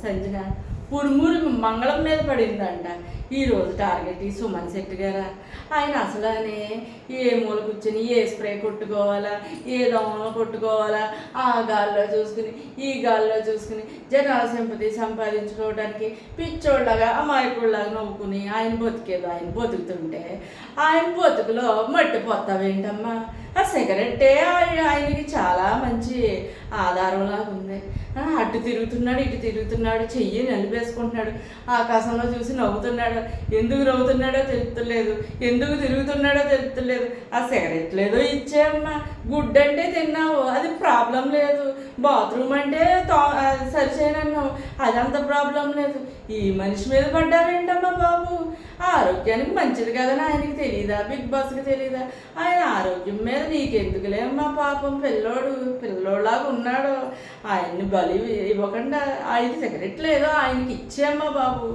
సంజన ఉరుమురు మంగళం మీద పడిందంట. ఈరోజు టార్గెట్ ఈ సుమన్ శెట్టి గారా. ఆయన అసలనే ఏ మూల కూర్చొని ఏ స్ప్రే కొట్టుకోవాలా, ఏ దోమలో కొట్టుకోవాలా, ఆ గాల్లో చూసుకుని ఈ గాల్లో చూసుకుని జనాల సింపతి సంపాదించుకోవడానికి పిచ్చోళ్ళగా అమాయకుళ్ళగా నవ్వుకుని ఆయన బతికేదో ఆయన బతుకుతుంటే ఆయన బతుకులో మట్టిపోతావేంటమ్మా? ఆ సిగరెట్టే ఆయనకి చాలా మంచి ఆధారంలాగా ఉంది. అటు తిరుగుతున్నాడు ఇటు తిరుగుతున్నాడు, చెయ్యి నలిపేసుకుంటున్నాడు, ఆకాశంలో చూసి నవ్వుతున్నాడు. ఎందుకు నవ్వుతున్నాడో తెలుస్తలేదు, ఎందుకు తిరుగుతున్నాడో తెలుస్తలేదు. ఆ సిగరెట్ లేదో ఇచ్చేయమ్మా, గుడ్ అంటే తిన్నావు అది ప్రాబ్లం లేదు, బాత్రూమ్ అంటే సరిచేయనన్నావు అదంత ప్రాబ్లం లేదు. ఈ మనిషి మీద పడ్డావేంటమ్మా బాబు? ఆరోగ్యానికి మంచిది కదని ఆయనకి తెలియదా? బిగ్ బాస్కి తెలియదా? ఆయన ఆరోగ్యం మీద నీకెందుకులే అమ్మా, పాపం పిల్లోళ్ళలాగా ఉన్నాడు. ఆయన్ని బలి ఇవ్వకుండా ఆయన సిగరెట్ లేదో ఆయనకి ఇచ్చేయమ్మా బాబు.